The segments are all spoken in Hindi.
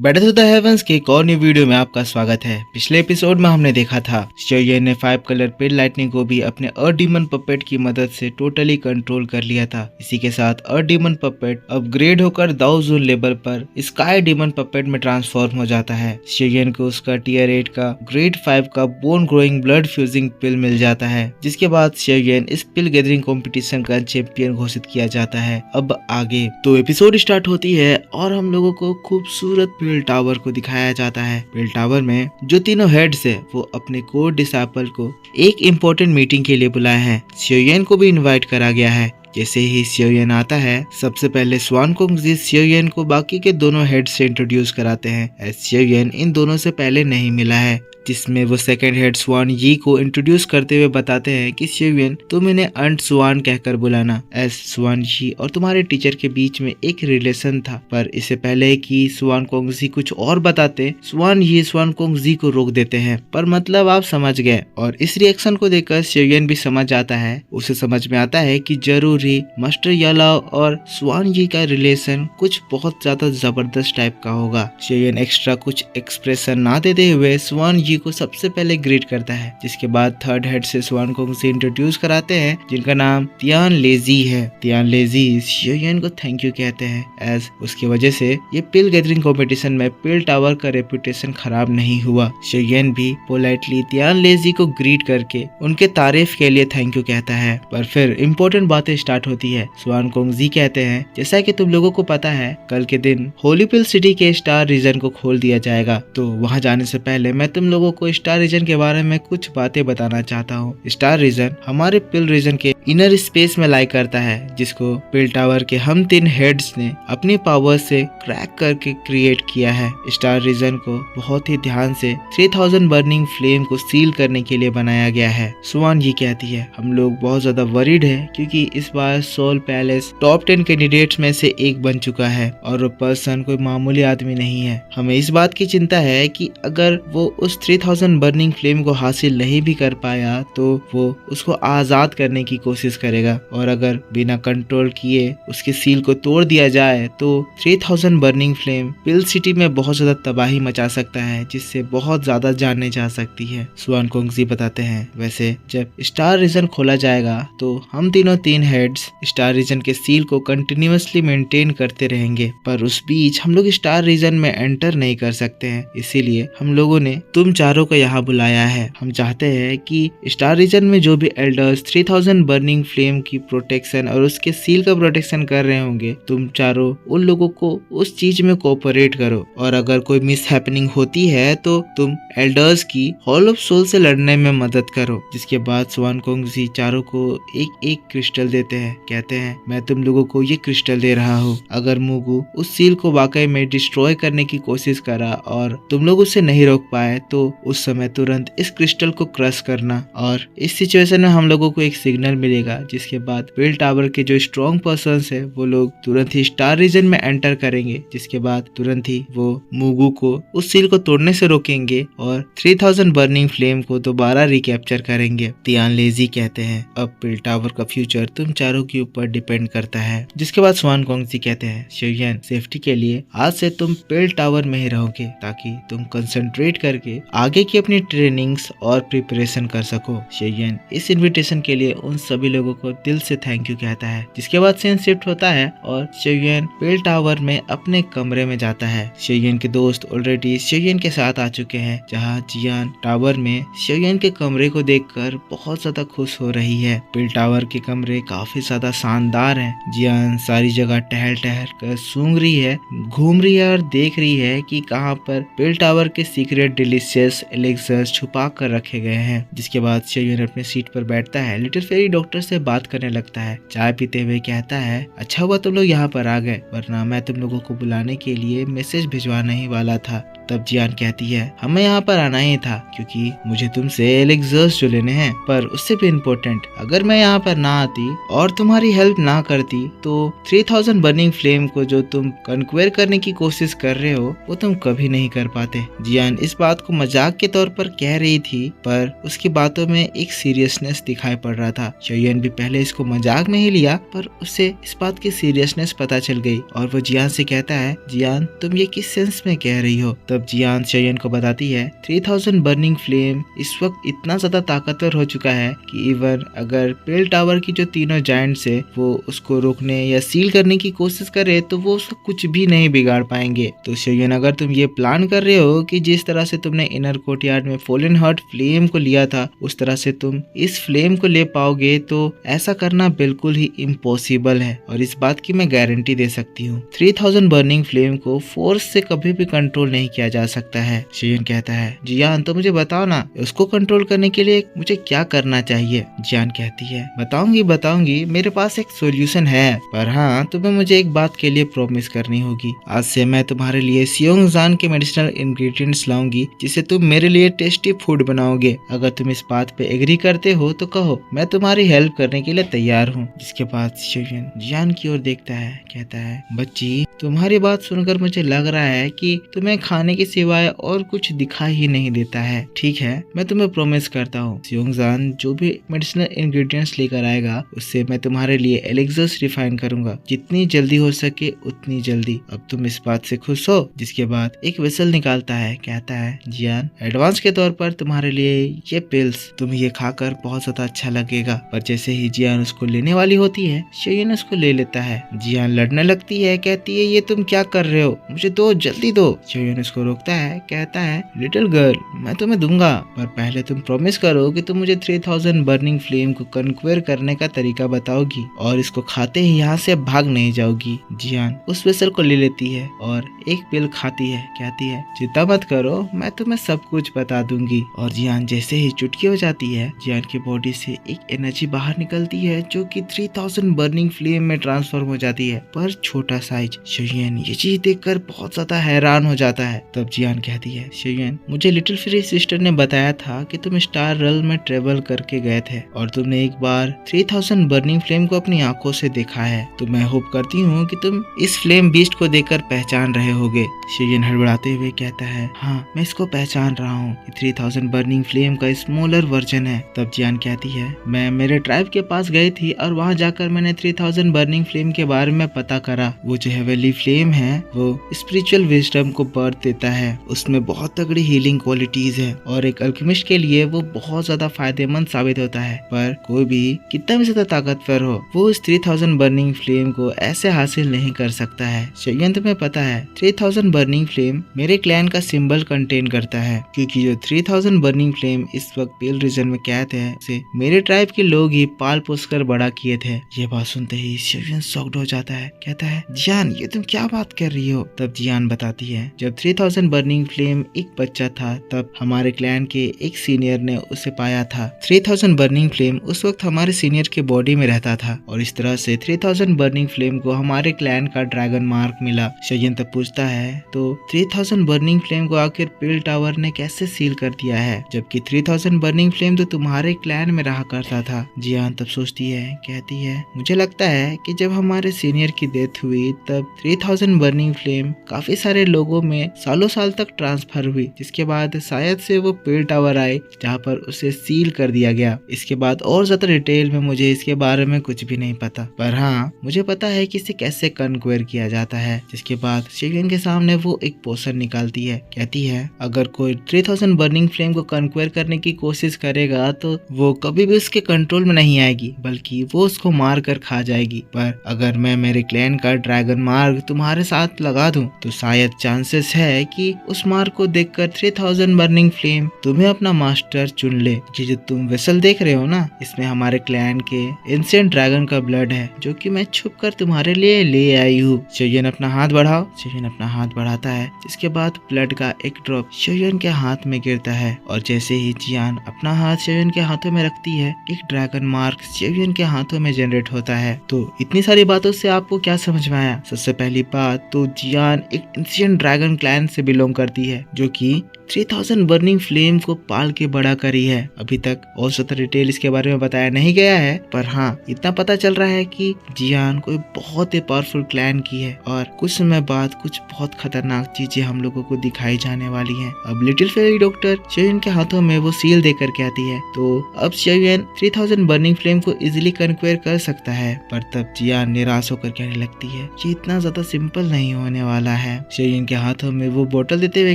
बैटल टू द हेवंस के एक और न्यू वीडियो में आपका स्वागत है। पिछले एपिसोड में हमने देखा था शोयन ने 5 कलर पिल लाइटनिंग को भी अपने अर्थ डीमन पपेट की मदद से टोटली कंट्रोल कर लिया था। इसी के साथ अर्थ डीमन पपेट अपग्रेड होकर दाओजून लेवल पर स्काई डीमन पपेट में ट्रांसफॉर्म हो जाता है। शोयन को उसका टियर 8 का ग्रेड 5 का बोन ग्रोइंग ब्लड फ्यूजिंग पिल मिल जाता है, जिसके बाद शोयन इस पिल गैदरिंग कॉम्पिटिशन का चैंपियन घोषित किया जाता है। अब आगे तो एपिसोड स्टार्ट होती है और हम लोगों को खूबसूरत पिल टावर को दिखाया जाता है। पिल टावर में जो तीनों हेड्स है वो अपने कोर डिसाइपल को एक इम्पोर्टेंट मीटिंग के लिए बुलाए हैं। शोयन को भी इनवाइट करा गया है। जैसे ही शोयन आता है, सबसे पहले स्वान कोंगजी शोयन को बाकी के दोनों हेड से इंट्रोड्यूस कराते हैं। शोयन इन दोनों से पहले नहीं मिला है, जिसमें वो सेकंड हेड स्वान यी को इंट्रोड्यूस करते हुए बताते हैं कि शोयन तुम इन्हें अंट स्वान कहकर बुलाना। स्वान यी और तुम्हारे टीचर के बीच में एक रिलेशन था। पर इससे पहले कि स्वान कोंगजी कुछ और बताते, स्वान यी स्वान कोंगजी को रोक देते हैं। पर मतलब आप समझ गए, और इस रिएक्शन को देखकर शोयन भी समझ आता है। उसे समझ में आता है कि जरूरी मास्टर यालाओ और स्वान यी का रिलेशन कुछ बहुत ज्यादा जबरदस्त टाइप का होगा। शोयन एक्स्ट्रा कुछ एक्सप्रेशन ना देते हुए स्वान यी को सबसे पहले ग्रीट करता है, जिसके बाद थर्ड हेड से स्वान कोंग से इंट्रोड्यूस कराते हैं, जिनका नाम तियान लेजी है। तियान लेजी शोयन को थैंक यू कहते हैं, एज उसकी वजह से ये पिल गैदरिंग कंपटीशन में पिल टावर का रेपुटेशन खराब नहीं हुआ। शोयन भी पोलाइटली तियान लेजी को ग्रीट करके उनके तारीफ के लिए थैंक यू कहता है। पर फिर इम्पोर्टेंट बातें स्टार्ट होती है। स्वान कोंगजी कहते हैं, जैसा कि तुम लोगों को पता है, कल के दिन होली पिल सिटी के स्टार रीजन को खोल दिया जाएगा। तो वहाँ जाने से पहले मैं तुम लोगों को स्टार रीजन के बारे में कुछ बातें बताना चाहता हूँ। स्टार रीजन हमारे पिल रीजन के इनर स्पेस में लाई करता है, जिसको पिल टावर के हम 3 हेड्स ने अपनी पावर से क्रैक करके क्रिएट किया है। स्टार रीजन को बहुत ही ध्यान से 3000 बर्निंग फ्लेम को सील करने के लिए बनाया गया है। स्वान ये कहती है, हम लोग बहुत ज्यादा वरीड है क्योंकि इस बार सोल पैलेस टॉप 10 कैंडिडेट्स में से एक बन चुका है और वो पर्सन कोई मामूली आदमी नहीं है। हमें इस बात की चिंता है कि अगर वो उस 3000 बर्निंग फ्लेम को हासिल नहीं भी कर पाया तो वो उसको आजाद करने की कोशिश करेगा, और अगर बिना कंट्रोल किए उसके सील को तोड़ दिया जाए तो 3000 बर्निंग फ्लेम पिल सिटी में बहुत ज्यादा तबाही मचा सकता है, जिससे बहुत ज्यादा जाने जा सकती है। स्वान कोंगजी बताते हैं, वैसे जब स्टार रीजन खोला जाएगा तो हम तीनों 3 हेड्स स्टार रीजन के सील को कंटिन्यूअसली मेंटेन करते रहेंगे, पर उस बीच हम लोग स्टार रीजन में एंटर नहीं कर सकते हैं। इसीलिए हम लोगों ने तुम चारों को यहाँ बुलाया है। हम चाहते हैं कि स्टार रीजन में जो भी एल्डर्स 3000 बर्निंग फ्लेम की प्रोटेक्शन और उसके सील का प्रोटेक्शन कर रहे होंगे, तुम चारों उन लोगों को उस चीज में कोऑपरेट करो, और अगर कोई मिस हैपनिंग होती है तो तुम एल्डर्स की हॉल ऑफ सोल से लड़ने में मदद करो। जिसके बाद स्वान कोंगजी चारों को एक एक क्रिस्टल देते हैं। कहते हैं, मैं तुम लोगों को ये क्रिस्टल दे रहा हूँ, अगर मुगु उस सील को वाकई में डिस्ट्रॉय करने की कोशिश करा और तुम लोग उसे नहीं रोक पाए तो उस समय तुरंत इस क्रिस्टल को क्रश करना, और इस सिचुएशन में हम लोगों को एक सिग्नल मिलेगा, जिसके बाद पिल टावर के जो स्ट्रॉन्ग पर्सन्स है वो लोग तुरंत ही स्टार रीजन में एंटर करेंगे। जिसके बाद तुरंत ही वो मुगु को उस सील को तोड़ने से रोकेंगे और 3000 बर्निंग फ्लेम को दोबारा रिकैप्चर करेंगे। तियान लेजी कहते हैं, अब पिल टावर का फ्यूचर तुम चारों के ऊपर डिपेंड करता है। जिसके बाद स्वान कोंगजी कहते हैं, शोयन सेफ्टी के लिए आज से तुम पिल टावर में ही रहोगे, ताकि तुम कंसंट्रेट करके आगे की अपनी ट्रेनिंग्स और प्रिपरेशन कर सको। शोयन इस इनविटेशन के लिए उन सभी लोगों को दिल से थैंक यू कहता है। जिसके बाद सीन शिफ्ट होता है और शोयन पिल टावर में अपने कमरे में जाता है। शोयन के दोस्त ऑलरेडी शोयन के साथ आ चुके हैं, जहाँ जियान टावर में शोयन के कमरे को देखकर बहुत ज्यादा खुश हो रही है। पिल टावर के कमरे काफी ज्यादा शानदार हैं। जियान सारी जगह टहल टहल कर सूंघ रही है, घूम रही है और देख रही है कि कहाँ पर पिल टावर के सीक्रेट डिलीशियस एलिक्सर्स छुपा कर रखे गए हैं। जिसके बाद शोयन अपने सीट पर बैठता है, लिटिल फेरी डॉक्टर से बात करने लगता है। चाय पीते हुए कहता है, अच्छा हुआ तुम लोग यहाँ पर आ गए, वरना मैं तुम लोगों को बुलाने के लिए मैसेज भिजवाने ही वाला था। तब जियान कहती है हमें यहाँ पर आना ही था क्योंकि मुझे तुमसे एलिक्सर्स जो लेने हैं, पर उससे भी इम्पोर्टेंट अगर मैं यहाँ पर ना आती और तुम्हारी हेल्प ना करती तो 3000 बर्निंग फ्लेम को जो तुम कन्क्वेयर करने की कोशिश कर रहे हो वो तुम कभी नहीं कर पाते। जियान इस बात को मजाक के तौर पर कह रही थी पर उसकी बातों में एक सीरियसनेस दिखाई पड़ रहा था। शोयन भी पहले इसको मजाक में ही लिया पर उसे इस बात की सीरियसनेस पता चल गई और वो जियान से कहता है जियान तुम ये किस सेंस में कह रही हो। तब जियान शोयन को बताती है 3000 बर्निंग फ्लेम इस वक्त इतना ज्यादा ताकतवर हो चुका है कि इवन अगर पेल टावर की जो तीनों जायंट्स है वो उसको रोकने या सील करने की कोशिश करे तो वो उसको कुछ भी नहीं बिगाड़ पाएंगे। तो शोयन अगर तुम ये प्लान कर रहे हो कि जिस तरह से तुमने इनर कोर्टयार्ड में फॉलन हार्ट फ्लेम को लिया था उस तरह से तुम इस फ्लेम को ले पाओगे तो ऐसा करना बिल्कुल ही इम्पॉसिबल है और इस बात की मैं गारंटी दे सकती हूँ। 3000 बर्निंग फ्लेम को फोर्स से कभी भी कंट्रोल नहीं किया जा सकता है। शोयन कहता है जियान तो मुझे बताओ ना उसको कंट्रोल करने के लिए मुझे क्या करना चाहिए। जियान कहती है बताऊंगी मेरे पास एक सोल्यूशन है, पर हाँ तुम्हें मुझे एक बात के लिए प्रॉमिस करनी होगी। आज से मैं तुम्हारे लिए सियोंगजान के मेडिसिनल इंग्रेडिएंट्स लाऊंगी जिसे तुम मेरे लिए टेस्टी फूड बनाओगे। अगर तुम इस बात पे एग्री करते हो तो कहो, मैं तुम्हारी हेल्प करने के लिए तैयार हूँ। जिसके बाद शोयन जियान की ओर देखता है, कहता है बच्ची तुम्हारी बात सुनकर मुझे लग रहा है कि तुम्हें खाने के सिवाय और कुछ दिखाई ही नहीं देता है। ठीक है, मैं तुम्हें प्रॉमिस करता हूँ सियोंगजान जो भी मेडिसिनल इंग्रेडिएंट्स लेकर आएगा उससे मैं तुम्हारे लिए एलिक्सर्स रिफाइन करूंगा, जितनी जल्दी हो सके उतनी जल्दी। अब तुम इस बात से खुश हो। जिसके बाद एक विसल निकालता है, कहता है जियान एडवांस के तौर पर तुम्हारे लिए ये पिल्स, तुम्हें ये खाकर बहुत ज्यादा अच्छा लगेगा। पर जैसे ही जियान उसको लेने वाली होती है शोयन उसको ले लेता है। जियान लड़ने लगती है, कहती है ये तुम क्या कर रहे हो, मुझे दो, जल्दी दो। शोयन उसको रोकता है, कहता है लिटिल गर्ल मैं तुम्हें दूंगा, पर पहले तुम प्रॉमिस करो कि तुम मुझे 3000 बर्निंग फ्लेम को कन्क्वेयर करने का तरीका बताओगी और इसको खाते ही यहाँ से भाग नहीं जाओगी। जियान उस वेसल को ले लेती है और एक पिल खाती है, कहती है चिंता मत करो मैं तुम्हें सब कुछ बता दूंगी। और जियान जैसे ही चुटकी हो जाती है जियान की बॉडी से एक एनर्जी बाहर निकलती है जो कि 3000 बर्निंग फ्लेम में ट्रांसफॉर्म हो जाती है, पर छोटा साइज। शोयन ये चीज देखकर बहुत ज्यादा हैरान हो जाता है। तब जियान कहती है शोयन मुझे लिटिल फ्री सिस्टर ने बताया था कि तुम स्टार रेल्म में ट्रेवल करके गए थे और तुमने एक बार 3000 बर्निंग फ्लेम को अपनी आंखों से देखा है, तो मैं होप करती हूँ कि तुम इस फ्लेम बीस्ट को देखकर पहचान रहे होगे। शोयन हड़बड़ाते हुए कहता है हाँ मैं इसको पहचान रहा हूँ, 3000 बर्निंग फ्लेम का स्मॉलर वर्जन है। तब जियान कहती है मैं मेरे ट्राइब के पास गई थी और वहाँ जाकर मैंने 3000 बर्निंग फ्लेम के बारे में पता करा। वो जो हेवनली फ्लेम है वो स्पिरिचुअल विजडम को बर्थ देता है, उसमें बहुत तगड़ी हीलिंग क्वालिटीज है और एक अल्केमिस्ट के लिए वो बहुत ज्यादा फायदेमंद साबित होता है। पर कोई भी कितना भी ज्यादा ताकतवर हो वो इस 3000 बर्निंग फ्लेम को ऐसे हासिल नहीं कर सकता है। शोयन तुम्हें पता है 3000 बर्निंग फ्लेम मेरे क्लैन का सिंबल कंटेन करता है, क्योंकि जो 3000 बर्निंग फ्लेम इस वक्त पेल रीजन में कैद है उसे मेरे ट्राइब के लोग ही पाल पोस कर बड़ा किए थे। ये बात सुनते ही शोयन शॉक्ड हो जाता है, कहता है जियान ये तुम क्या बात कर रही हो। तब जियान बताती है जब 3000 बर्निंग फ्लेम एक बच्चा था तब हमारे क्लैन के एक सीनियर ने उसे पाया था। 3000 बर्निंग फ्लेम उस वक्त हमारे सीनियर के बॉडी में रहता था और इस तरह से 3000 बर्निंग फ्लेम को हमारे क्लैन का ड्रैगन मार्क मिला। शोयन तब पूछता है तो 3000 बर्निंग फ्लेम को आखिर पेल टावर ने कैसे सील कर दिया है, जबकि 3000 बर्निंग फ्लेम तो तुम्हारे क्लैन में रहा करता था। जियान तब सोचती है, कहती है मुझे लगता है कि जब हमारे सीनियर की डेथ हुई तब 3000 बर्निंग फ्लेम काफी सारे लोगों में सालों साल तक ट्रांसफर हुई, जिसके बाद शायद से वो पेल टावर आए जहाँ पर उसे सील कर दिया गया। इसके बाद और ज्यादा डिटेल में मुझे इसके बारे में कुछ भी नहीं पता, पर हाँ मुझे पता है कि इसे कैसे कन्क्वेयर किया जाता है। जिसके बाद शोयन के सामने वो एक पोशन निकालती है, कहती है अगर कोई 3000 बर्निंग फ्लेम को कन्क्वेयर करने की कोशिश करेगा तो वो कभी भी उसके कंट्रोल में नहीं आएगी, बल्कि वो उसको मार कर खा जाएगी। पर अगर मैं मेरे क्लैन का ड्रैगन मार्क तुम्हारे साथ लगा दूं तो शायद चांसेस है कि उस मार्क को देखकर 3000 बर्निंग फ्लेम तुम्हें अपना मास्टर चुन ले। ये जो तुम वेसल देख रहे हो ना, इसमें हमारे क्लैन के एंशिएंट ड्रैगन का ब्लड है जो कि मैं छुप कर तुम्हारे लिए ले आई हूँ। शोयन अपना हाथ बढ़ाओ। शोयन अपना हाथ बढ़ाता है, जिसके बाद ब्लड का एक ड्रॉप शोयन के हाथ में गिरता है और जैसे ही जियान अपना हाथ शोयन के हाथों में रखती है एक ड्रैगन मार्क शोयन के हाथों में जनरेट होता है। तो इतनी सारी बातों से आपको क्या समझ में आया? सबसे पहली बात तो जियान एक एंशिएंट ड्रैगन क्लैन से से बिलोंग करती है, जो कि 3000 बर्निंग फ्लेम को पाल के बड़ा करी है। अभी तक और ज्यादा डिटेल इसके बारे में बताया नहीं गया है, पर हाँ इतना पता चल रहा है कि जियान कोई बहुत ही पावरफुल क्लैन की है और कुछ समय बाद कुछ बहुत खतरनाक चीजें हम लोगों को दिखाई जाने वाली हैं। अब लिटिल फेरी डॉक्टर शेयन के हाथों में वो सील दे करके आती है, तो अब शेयन 3000 बर्निंग फ्लेम को इजिली कन्क्वेयर कर सकता है। पर तब जियान निराश होकर कहने लगती है ये इतना ज्यादा सिंपल नहीं होने वाला है। शेयन के हाथों में वो बोतल देते हुए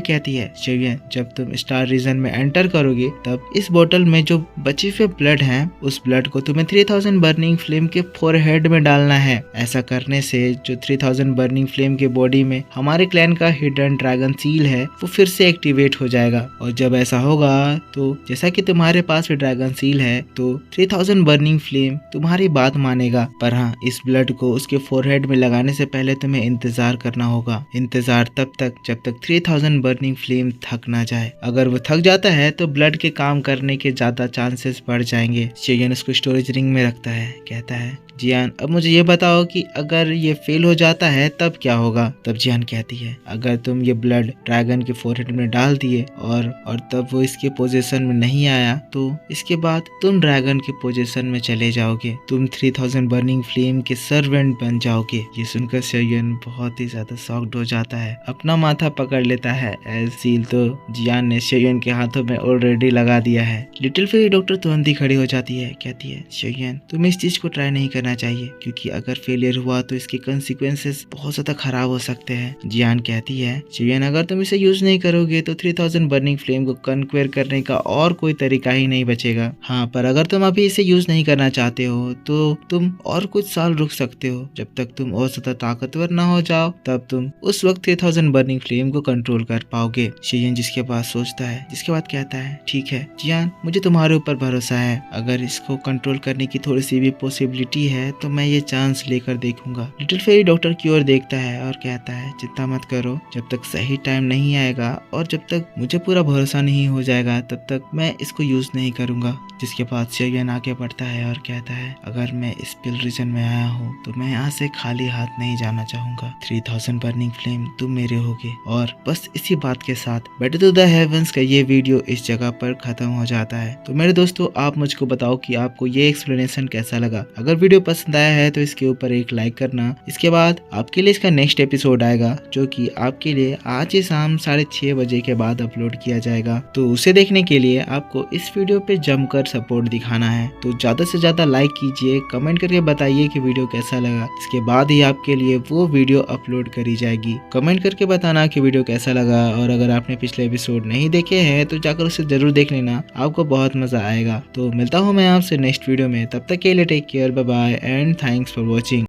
कहती है, शेयन जब तुम स्टार रीजन में एंटर करोगे तब इस बोतल में जो बचे हुए ब्लड है उस ब्लड को तुम्हें 3000 बर्निंग फ्लेम के फोरहेड में डालना है। ऐसा करने से जो 3000 बर्निंग फ्लेम के बॉडी में हमारे क्लैन का हिडन ड्रैगन सील है वो फिर से एक्टिवेट हो जाएगा, और जब ऐसा होगा तो जैसा कि तुम्हारे पास भी ड्रैगन सील है तो 3000 बर्निंग फ्लेम तुम्हारी बात मानेगा। पर हाँ इस ब्लड को उसके फोरहेड में लगाने से पहले तुम्हें इंतजार करना होगा। इंतजार तब तक जब तक 3000 बर्निंग फ्लेम थक ना जाए। अगर वो थक जाता है तो ब्लड के काम करने के ज्यादा चांसेस बढ़ जाएंगे। शेयन उसको स्टोरेज रिंग में रखता है, कहता है जियान अब मुझे ये बताओ कि अगर ये फेल हो जाता है तब क्या होगा। तब जियान कहती है अगर तुम ये ब्लड ड्रैगन के फोरहेड में डाल दिए और तब वो इसके पोजीशन में नहीं आया तो इसके बाद तुम ड्रैगन के पोजीशन में चले जाओगे, तुम 3000 बर्निंग फ्लेम के सर्वेंट बन जाओगे। ये सुनकर शेयन बहुत ही ज्यादा शॉक्ड हो जाता है, अपना माथा पकड़ लेता है। एज सील तो जियान ने शेयन के हाथों में ऑलरेडी लगा दिया है। लिटिल फेरी डॉक्टर तुरंत ही खड़ी हो जाती है, कहती है शेयन तुम इस चीज को ट्राई नहीं करना चाहिए, क्योंकि अगर फेलियर हुआ तो इसके कंसिक्वेंसेस बहुत ज्यादा खराब हो सकते हैं। जियान कहती है शेयन अगर तुम इसे यूज नहीं करोगे तो 3000 बर्निंग फ्लेम को कन्क्वेयर करने का और कोई तरीका ही नहीं बचेगा। हाँ पर अगर तुम अभी इसे यूज नहीं करना चाहते हो तो तुम और कुछ साल रुक सकते हो, जब तक तुम और ज्यादा ताकतवर ना हो जाओ तब तुम उस वक्त 3000 बर्निंग फ्लेम को कंट्रोल कर पाओगे। शेयन जिसके बाद सोचता है, जिसके बाद कहता है ठीक है जियान मुझे तुम्हारे ऊपर भरोसा है, अगर इसको कंट्रोल करने की थोड़ी सी भी पॉसिबिलिटी है तो मैं ये चांस लेकर देखूंगा। लिटिल फेरी डॉक्टर की ओर देखता है और कहता है चिंता मत करो, जब तक सही टाइम नहीं आएगा और जब तक मुझे पूरा भरोसा नहीं हो जाएगा तब तक मैं इसको यूज नहीं करूंगा। जिसके बाद शेयन आगे बढ़ता है और कहता है अगर मैं इस पिल रीजन में आया हूँ तो मैं यहाँ से खाली हाथ नहीं जाना चाहूंगा। 3000 बर्निंग फ्लेम तुम मेरे होगे। और बस इसी बात के साथ बैटल टू द हेवंस का ये वीडियो इस जगह पर खत्म हो जाता है। तो मेरे दोस्तों आप मुझको बताओ कि आपको ये एक्सप्लेनेशन कैसा लगा। अगर वीडियो पसंद आया है तो इसके ऊपर एक लाइक करना। इसके बाद आपके लिए इसका नेक्स्ट एपिसोड आएगा जो कि आपके लिए आज ही शाम 6:30 बजे के बाद अपलोड किया जाएगा। तो उसे देखने के लिए आपको इस वीडियो पे जमकर सपोर्ट दिखाना है। तो ज्यादा से ज्यादा लाइक कीजिए, कमेंट करके बताइए कि वीडियो कैसा लगा। इसके बाद ही आपके लिए वो वीडियो अपलोड करी जाएगी। कमेंट करके बताना कि वीडियो कैसा लगा, और अगर आपने पिछले एपिसोड नहीं देखे हैं तो जाकर उसे जरूर देख लेना, आपको बहुत मजा आएगा। तो मिलता हूँ मैं आपसे नेक्स्ट वीडियो में, तब तक के लिए take care, bye bye and thanks for watching.